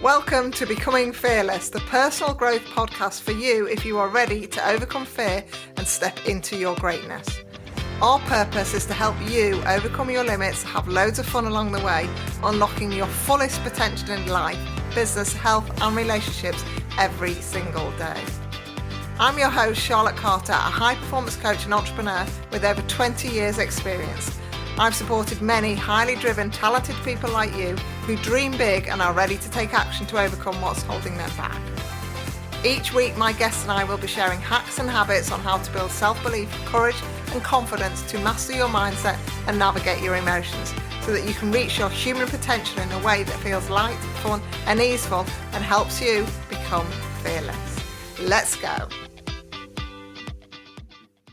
Welcome to Becoming Fearless, the personal growth podcast for you if you are ready to overcome fear and step into your greatness. Our purpose is to help you overcome your limits, have loads of fun along the way, unlocking your fullest potential in life, business, health and relationships every single day. I'm your host, Charlotte Carter, a high-performance coach and entrepreneur with over 20 years experience. I've supported many highly driven, talented people like you who dream big and are ready to take action to overcome what's holding them back. Each week, my guests and I will be sharing hacks and habits on how to build self-belief, courage and confidence to master your mindset and navigate your emotions so that you can reach your human potential in a way that feels light, fun and easeful and helps you become fearless. Let's go.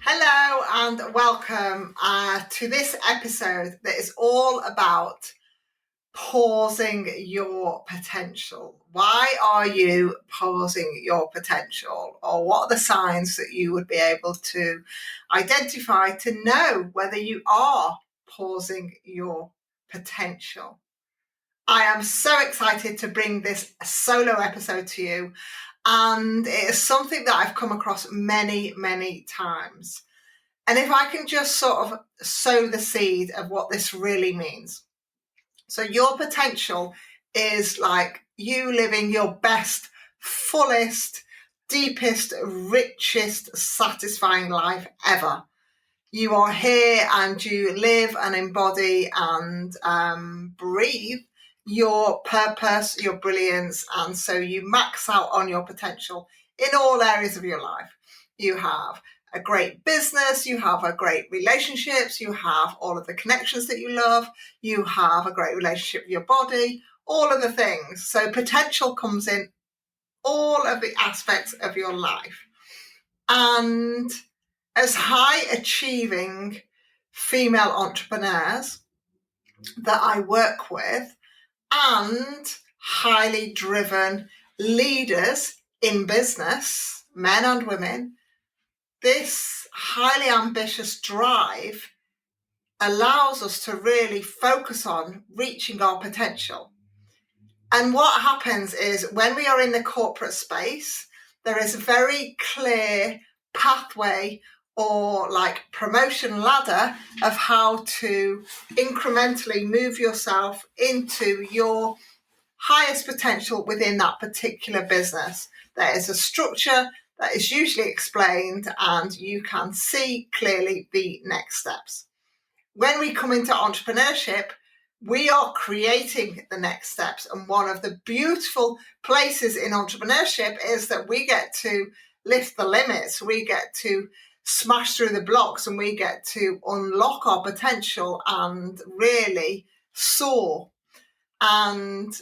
Hello and welcome to this episode that is all about pausing your potential. Why are you pausing your potential? Or what are the signs that you would be able to identify to know whether you are pausing your potential? I am so excited to bring this solo episode to you. And it is something that I've come across many, many times. And if I can just sort of sow the seed of what this really means. So your potential is like you living your best, fullest, deepest, richest, satisfying life ever. You are here and you live and embody and breathe your purpose, your brilliance, and so you max out on your potential in all areas of your life. You have a great business, you have a great relationships, you have all of the connections that you love, you have a great relationship with your body, all of the things. So potential comes in all of the aspects of your life. And as high achieving female entrepreneurs that I work with, and highly driven leaders in business, men and women, this highly ambitious drive allows us to really focus on reaching our potential. And what happens is when we are in the corporate space, there is a very clear pathway or like promotion ladder of how to incrementally move yourself into your highest potential within that particular business. There is a structure that is usually explained and you can see clearly the next steps. When we come into entrepreneurship, we are creating the next steps. And one of the beautiful places in entrepreneurship is that we get to lift the limits. We get to smash through the blocks and we get to unlock our potential and really soar. And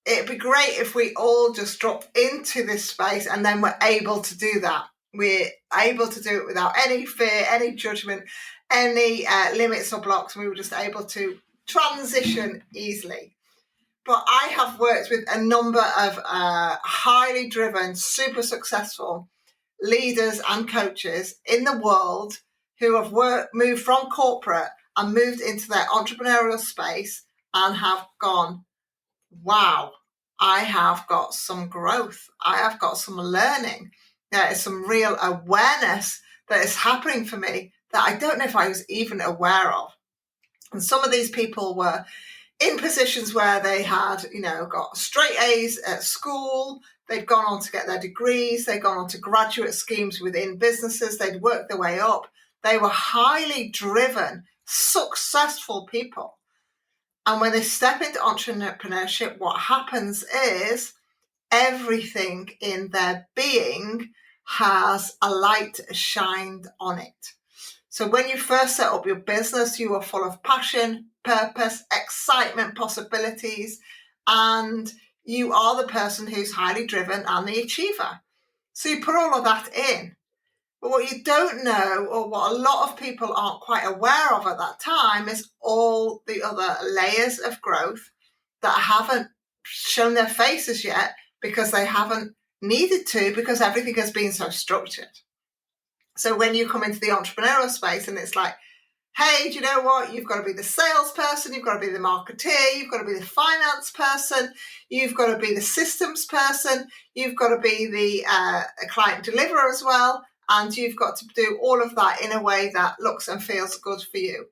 it'd be great if we all just drop into this space and then we're able to do that. We're able to do it without any fear, any judgment, any limits or blocks. We were just able to transition easily. But I have worked with a number of highly driven, super successful leaders and coaches in the world who have moved from corporate and moved into their entrepreneurial space and have gone, wow, I have got some growth. I have got some learning. There is some real awareness that is happening for me that I don't know if I was even aware of. And some of these people were in positions where they had, got straight A's at school. They'd gone on to get their degrees. They'd gone on to graduate schemes within businesses. They'd worked their way up. They were highly driven, successful people. And when they step into entrepreneurship, what happens is everything in their being has a light shined on it. So when you first set up your business, you are full of passion, purpose, excitement, possibilities, and you are the person who's highly driven and the achiever. So you put all of that in. But what you don't know, or what a lot of people aren't quite aware of at that time, is all the other layers of growth that haven't shown their faces yet because they haven't needed to, because everything has been so structured. So when you come into the entrepreneurial space and it's like, hey, do you know what? You've got to be the salesperson, you've got to be the marketeer, you've got to be the finance person, you've got to be the systems person, you've got to be the client deliverer as well, and you've got to do all of that in a way that looks and feels good for you.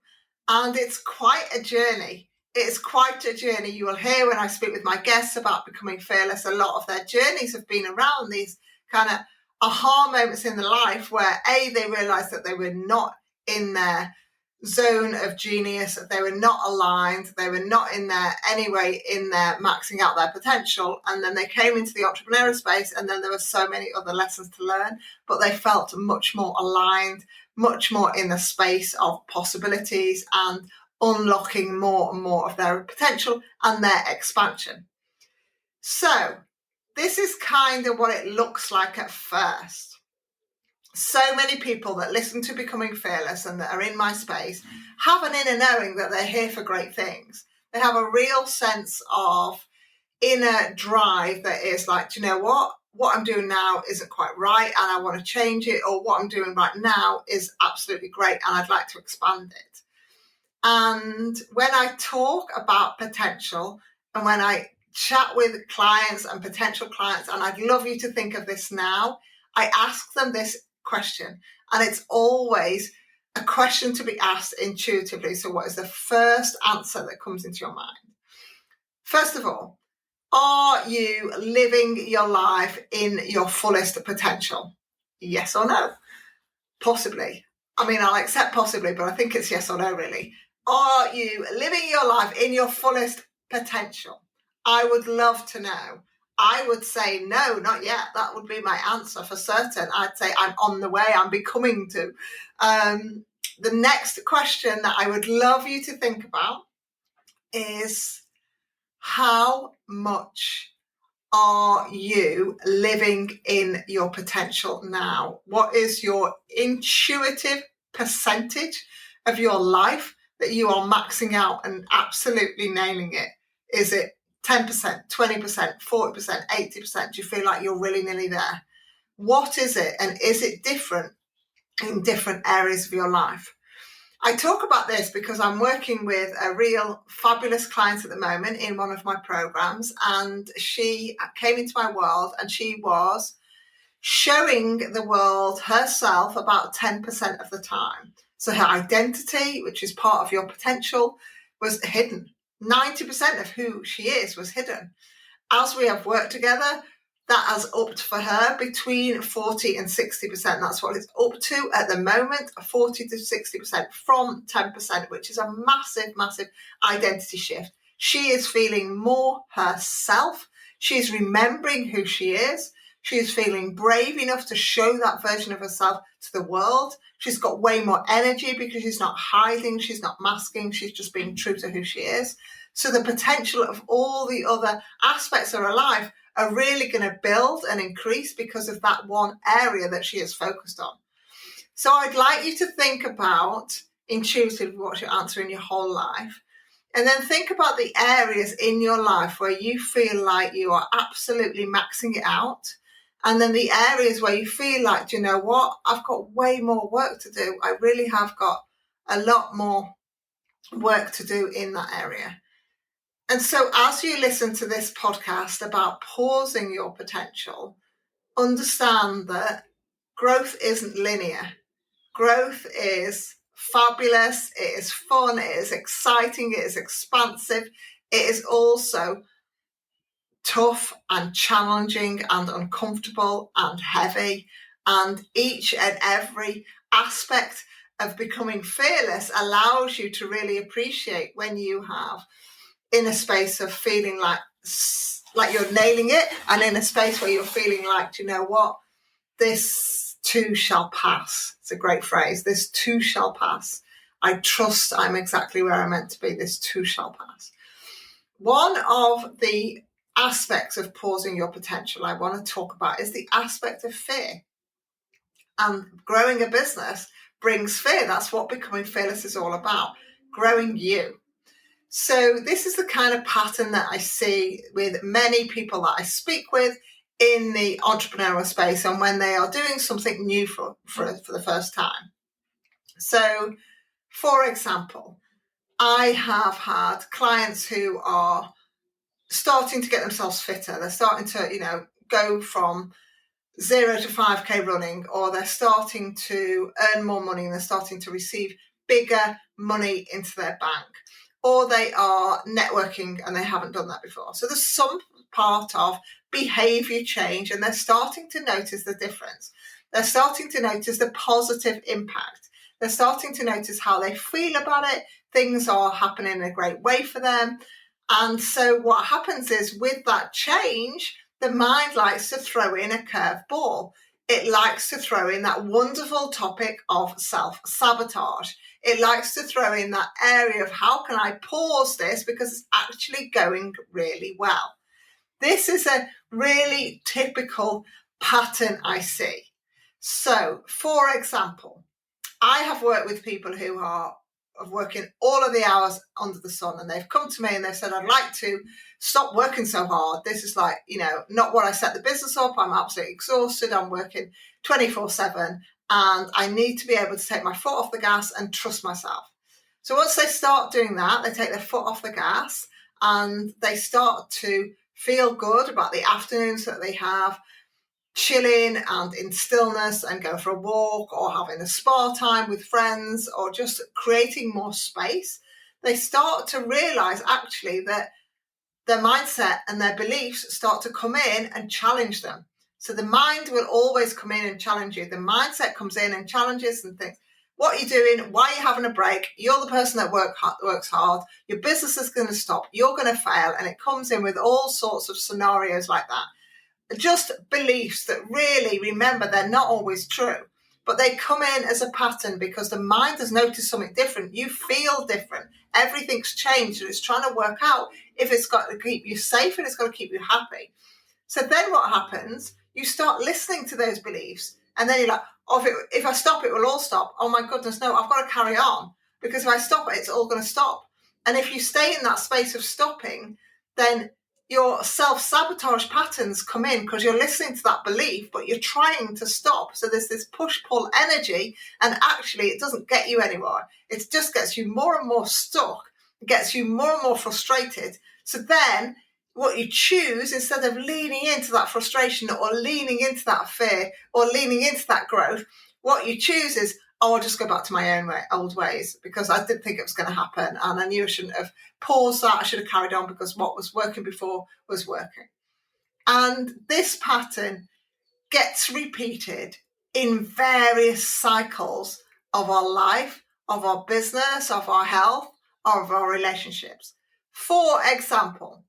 And it's quite a journey. It's quite a journey. You will hear when I speak with my guests about becoming fearless, a lot of their journeys have been around these kind of aha moments in their life where they realised that they were not in their zone of genius, they were not aligned, they were not in there anyway in their maxing out their potential, and then they came into the entrepreneurial space, and then there were so many other lessons to learn, but they felt much more aligned, much more in the space of possibilities and unlocking more and more of their potential and their expansion. So this is kind of what it looks like at first. So many people that listen to Becoming Fearless and that are in my space have an inner knowing that they're here for great things. They have a real sense of inner drive that is like, do you know what I'm doing now isn't quite right and I want to change it, or what I'm doing right now is absolutely great and I'd like to expand it. And when I talk about potential and when I chat with clients and potential clients, and I'd love you to think of this now, I ask them this question, and it's always a question to be asked intuitively. So what is the first answer that comes into your mind? First of all, are you living your life in your fullest potential? Yes or no? Possibly. I mean, I'll accept possibly, but I think it's yes or no, really. Are you living your life in your fullest potential? I would love to know. I would say no, not yet. That would be my answer for certain. I'd say I'm on the way, I'm becoming to. The next question that I would love you to think about is, how much are you living in your potential now? What is your intuitive percentage of your life that you are maxing out and absolutely nailing it? Is it 10%, 20%, 40%, 80%? Do you feel like you're really nearly there? What is it? And is it different in different areas of your life? I talk about this because I'm working with a real fabulous client at the moment in one of my programs, and she came into my world and she was showing the world herself about 10% of the time. So her identity, which is part of your potential, was hidden. 90% of who she is was hidden. As we have worked together, that has upped for her between 40 and 60%. That's what it's up to at the moment, 40 to 60% from 10%, which is a massive, massive identity shift. She is feeling more herself. She's remembering who she is. She is feeling brave enough to show that version of herself to the world. She's got way more energy because she's not hiding, she's not masking, she's just being true to who she is. So the potential of all the other aspects of her life are really going to build and increase because of that one area that she is focused on. So I'd like you to think about intuitively what's your answer in your whole life. And then think about the areas in your life where you feel like you are absolutely maxing it out. And then the areas where you feel like, do you know what? I've got way more work to do. I really have got a lot more work to do in that area. And so as you listen to this podcast about pausing your potential, understand that growth isn't linear. Growth is fabulous, it is fun, it is exciting, it is expansive, it is also tough and challenging and uncomfortable and heavy. And each and every aspect of becoming fearless allows you to really appreciate when you have in a space of feeling like you're nailing it, and in a space where you're feeling like, do you know what, this too shall pass. It's a great phrase. This too shall pass. I trust I'm exactly where I'm meant to be. This too shall pass. One of the aspects of pausing your potential I want to talk about is the aspect of fear. And growing a business brings fear. That's what Becoming Fearless is all about. Growing you. So this is the kind of pattern that I see with many people that I speak with in the entrepreneurial space and when they are doing something new for the first time. So For example, I have had clients who are starting to get themselves fitter. They're starting to, go from 0 to 5K running, or they're starting to earn more money and they're starting to receive bigger money into their bank, or they are networking and they haven't done that before. So there's some part of behavior change and they're starting to notice the difference. They're starting to notice the positive impact. They're starting to notice how they feel about it. Things are happening in a great way for them. And so what happens is, with that change, the mind likes to throw in a curved ball. It likes to throw in that wonderful topic of self-sabotage. It likes to throw in that area of, how can I pause this because it's actually going really well. This is a really typical pattern I see. So, for example, I have worked with people who are working all of the hours under the sun, and they've come to me and they've said, I'd like to stop working so hard. This is like, not what I set the business up. I'm absolutely exhausted. I'm working 24/7 and I need to be able to take my foot off the gas and trust myself. So once they start doing that, they take their foot off the gas and they start to feel good about the afternoons that they have, chilling and in stillness, and go for a walk or having a spa time with friends or just creating more space. They start to realize actually that their mindset and their beliefs start to come in and challenge them. So the mind will always come in and challenge you. The mindset comes in and challenges and thinks, what are you doing? Why are you having a break? You're the person that works hard. Your business is going to stop. You're going to fail. And it comes in with all sorts of scenarios like that. Just beliefs that really, remember, they're not always true, but they come in as a pattern because the mind has noticed something different. You feel different. Everything's changed, and it's trying to work out if it's got to keep you safe and it's got to keep you happy. So then what happens? You start listening to those beliefs, and then you're like, oh, if I stop, it will all stop. Oh my goodness, no, I've got to carry on, because if I stop it, it's all going to stop. And if you stay in that space of stopping, then your self-sabotage patterns come in because you're listening to that belief, but you're trying to stop. So there's this push-pull energy, and actually it doesn't get you anywhere. It just gets you more and more stuck. It gets you more and more frustrated. So then what you choose, instead of leaning into that frustration or leaning into that fear or leaning into that growth, what you choose is, I'll just go back to my own old ways because I didn't think it was going to happen and I knew I shouldn't have paused that. I should have carried on because what was working before was working. And this pattern gets repeated in various cycles of our life, of our business, of our health, of our relationships. For example,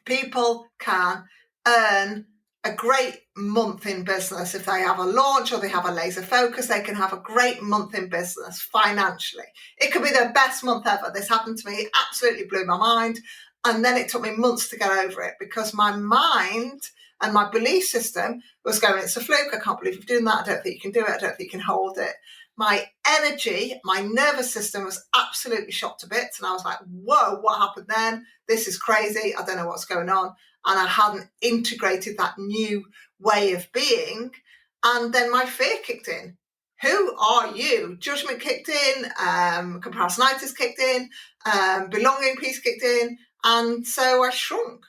people can earn a great month in business. If they have a launch or they have a laser focus, they can have a great month in business financially. It could be their best month ever. This happened to me. It absolutely blew my mind. And then it took me months to get over it because my mind and my belief system was going, it's a fluke. I can't believe you're doing that. I don't think you can do it. I don't think you can hold it. My energy, my nervous system was absolutely shot to bits. And I was like, whoa, what happened then? This is crazy. I don't know what's going on. And I hadn't integrated that new way of being. And then my fear kicked in. Who are you? Judgment kicked in, comparisonitis kicked in, belonging piece kicked in. And so I shrunk.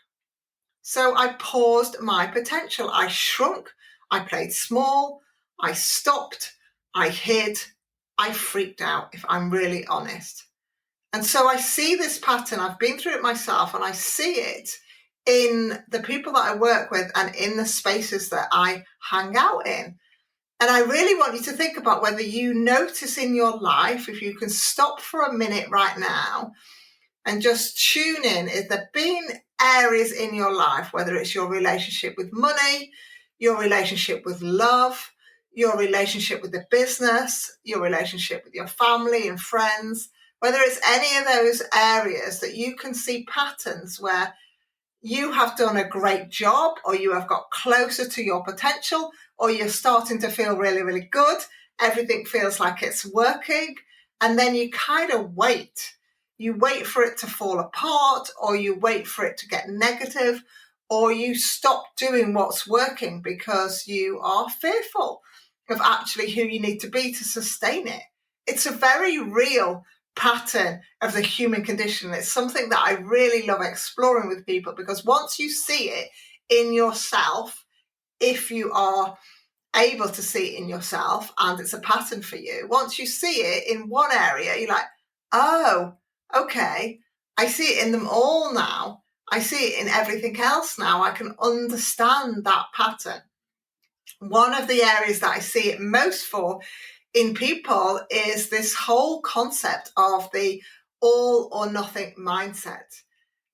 So I paused my potential. I shrunk. I played small. I stopped. I hid. I freaked out, if I'm really honest. And so I see this pattern. I've been through it myself, and I see it in the people that I work with and in the spaces that I hang out in. And I really want you to think about whether you notice in your life, if you can stop for a minute right now and just tune in, is there been areas in your life, whether it's your relationship with money, your relationship with love, your relationship with the business, your relationship with your family and friends, whether it's any of those areas that you can see patterns where you have done a great job, or you have got closer to your potential, or you're starting to feel really, really good. Everything feels like it's working. And then you kind of wait. You wait for it to fall apart, or you wait for it to get negative, or you stop doing what's working because you are fearful of actually who you need to be to sustain it. It's a very real pattern of the human condition. It's something that I really love exploring with people, because once you see it in yourself, if you are able to see it in yourself and it's a pattern for you, once you see it in one area, you're like, oh, okay, I see it in them all now. I see it in everything else now. I can understand that pattern. One of the areas that I see it most for in people is this whole concept of the all or nothing mindset.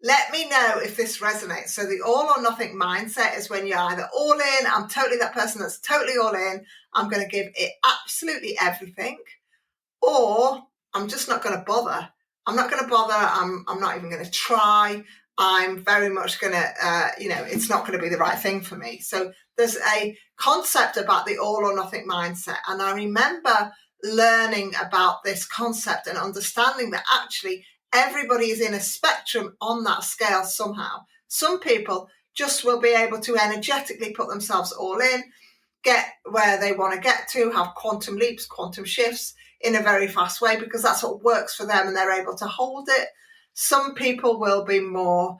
Let me know if this resonates. So the all or nothing mindset is when you're either all in, I'm totally that person that's totally all in, I'm going to give it absolutely everything, or I'm just not going to bother. I'm not going to bother. I'm not even going to try. I'm very much going to, it's not going to be the right thing for me. So there's a concept about the all or nothing mindset. And I remember learning about this concept and understanding that actually everybody is in a spectrum on that scale somehow. Some people just will be able to energetically put themselves all in, get where they want to get to, have quantum leaps, quantum shifts in a very fast way, because that's what works for them and they're able to hold it. Some people will be more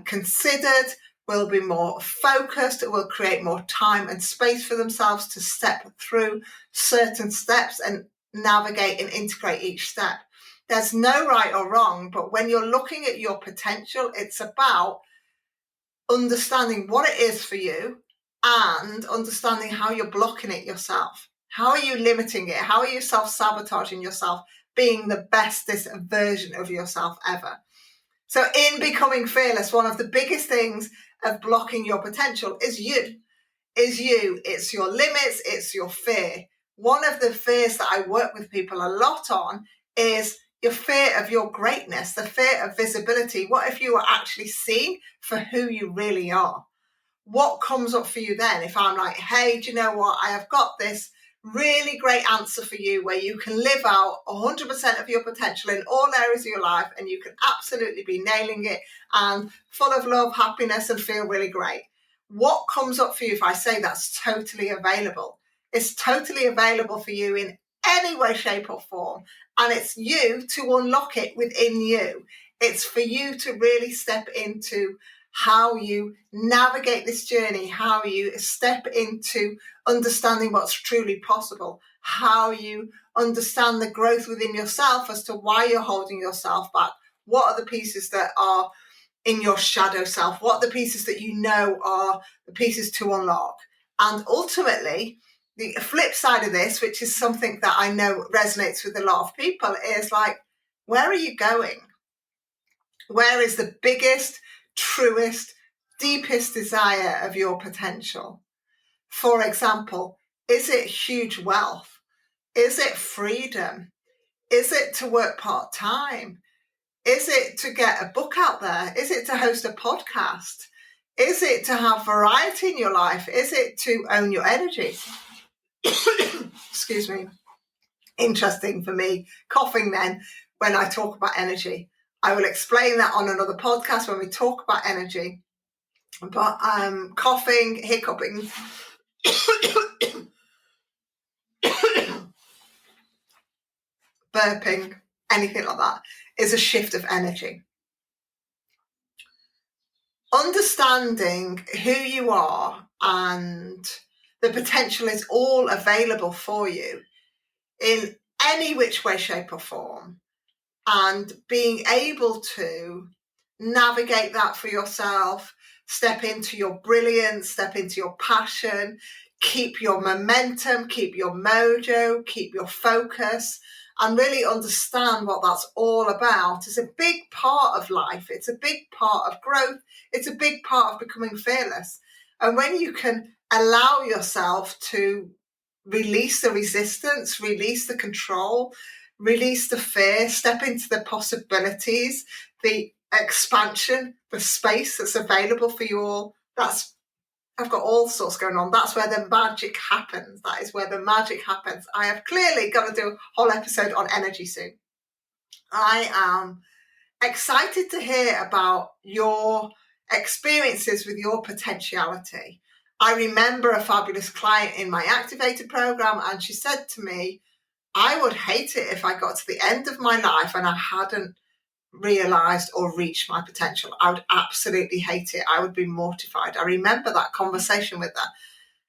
considered, will be more focused, will create more time and space for themselves to step through certain steps and navigate and integrate each step. There's no right or wrong, but when you're looking at your potential, it's about understanding what it is for you and understanding how you're blocking it yourself. How are you limiting it? How are you self-sabotaging yourself, being the bestest version of yourself ever? So in becoming fearless, one of the biggest things of blocking your potential is you. It's your limits, it's your fear. One of the fears that I work with people a lot on is your fear of your greatness, the fear of visibility. What if you were actually seen for who you really are? What comes up for you then if I'm like, hey, do you know what? I have got this really great answer for you where you can live out 100% of your potential in all areas of your life and you can absolutely be nailing it and full of love, happiness, and feel really great. What comes up for you if I say that's totally available? It's totally available for you in any way, shape, or form. And it's you to unlock it within you. It's for you to really step into how you navigate this journey, how you step into understanding what's truly possible, how you understand the growth within yourself as to why you're holding yourself back. What are the pieces that are in your shadow self? What are the pieces that you know are the pieces to unlock? And ultimately, the flip side of this, which is something that I know resonates with a lot of people, is like, where are you going? Where is the biggest, truest, deepest desire of your potential? For example, is it huge wealth? Is it freedom? Is it to work part-time? Is it to get a book out there? Is it to host a podcast? Is it to have variety in your life? Is it to own your energy? Excuse me. Interesting for me, coughing then when I talk about energy. I will explain that on another podcast when we talk about energy. But coughing, hiccuping, burping, anything like that is a shift of energy. Understanding who you are and the potential is all available for you in any which way, shape, or form, and being able to navigate that for yourself, step into your brilliance, step into your passion, keep your momentum, keep your mojo, keep your focus, and really understand what that's all about is a big part of life. It's a big part of growth. It's a big part of becoming fearless. And when you can allow yourself to release the resistance, release the control, release the fear, step into the possibilities, the expansion, the space that's available for you all, I've got all sorts going on. That's where the magic happens. That is where the magic happens. I have clearly got to do a whole episode on energy soon. I am excited to hear about your experiences with your potentiality. I remember a fabulous client in my activated program, and she said to me, I would hate it if I got to the end of my life and I hadn't realised or reached my potential. I would absolutely hate it. I would be mortified. I remember that conversation with her.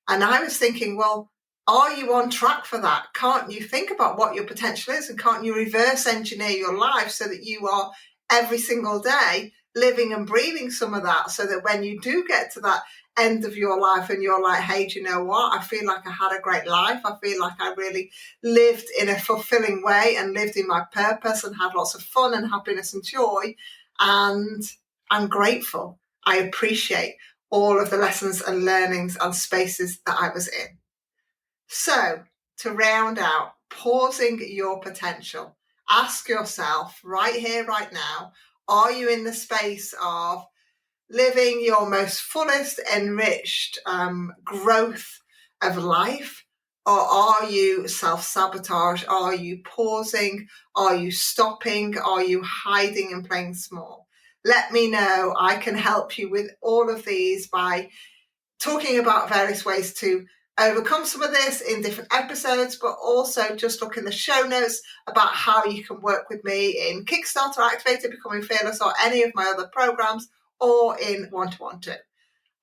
And I was thinking, well, are you on track for that? Can't you think about what your potential is, and can't you reverse engineer your life so that you are every single day living and breathing some of that, so that when you do get to that end of your life and you're like, hey, do you know what? I feel like I had a great life. I feel like I really lived in a fulfilling way and lived in my purpose and had lots of fun and happiness and joy. And I'm grateful. I appreciate all of the lessons and learnings and spaces that I was in. So, to round out, pausing your potential, ask yourself right here, right now, are you in the space of living your most fullest, enriched growth of life? Or are you self-sabotage? Are you pausing? Are you stopping? Are you hiding and playing small? Let me know. I can help you with all of these by talking about various ways to overcome some of this in different episodes, but also just look in the show notes about how you can work with me in Kickstarter, Activated, Becoming Fearless, or any of my other programs, or in one-to-one too.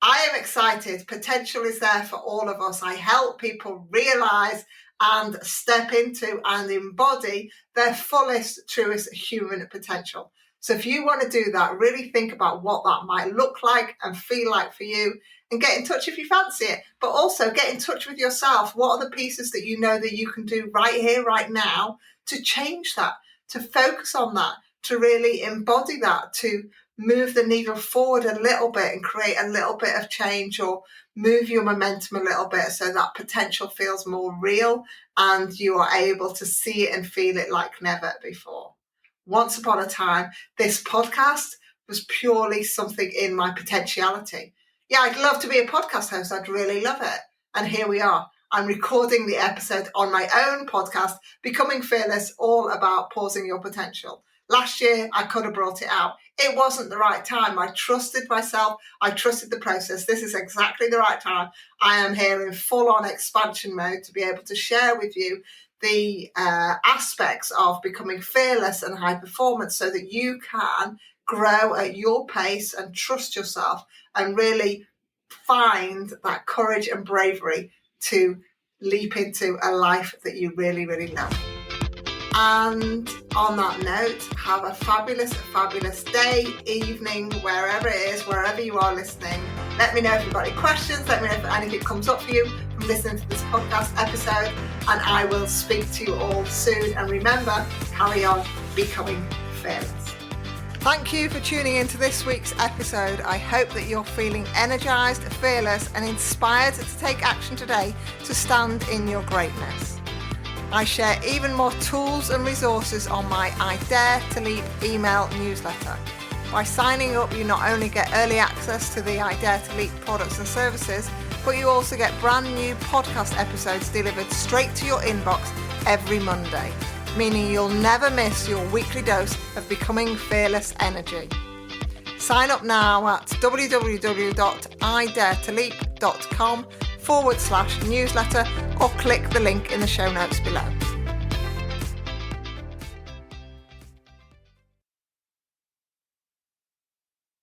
I am excited. Potential is there for all of us. I help people realize and step into and embody their fullest, truest human potential. So if you want to do that, really think about what that might look like and feel like for you, and get in touch if you fancy it. But also get in touch with yourself. What are the pieces that you know that you can do right here, right now, to change that, to focus on that, to really embody that, to move the needle forward a little bit and create a little bit of change, or move your momentum a little bit so that potential feels more real and you are able to see it and feel it like never before. Once upon a time, this podcast was purely something in my potentiality. Yeah, I'd love to be a podcast host. I'd really love it. And here we are. I'm recording the episode on my own podcast, Becoming Fearless, all about pausing your potential. Last year, I could have brought it out. It wasn't the right time. I trusted myself. I trusted the process. This is exactly the right time. I am here in full-on expansion mode to be able to share with you the aspects of becoming fearless and high performance, so that you can grow at your pace and trust yourself and really find that courage and bravery to leap into a life that you really, really love. And on that note, have a fabulous, fabulous day, evening, wherever it is, wherever you are listening. Let me know if you've got any questions. Let me know if anything comes up for you from listening to this podcast episode. And I will speak to you all soon. And remember, carry on becoming fearless. Thank you for tuning into this week's episode. I hope that you're feeling energized, fearless, and inspired to take action today to stand in your greatness. I share even more tools and resources on my I Dare to Leap email newsletter. By signing up, you not only get early access to the I Dare to Leap products and services, but you also get brand new podcast episodes delivered straight to your inbox every Monday, meaning you'll never miss your weekly dose of becoming fearless energy. Sign up now at www.idaretoleap.com/newsletter, or click the link in the show notes below.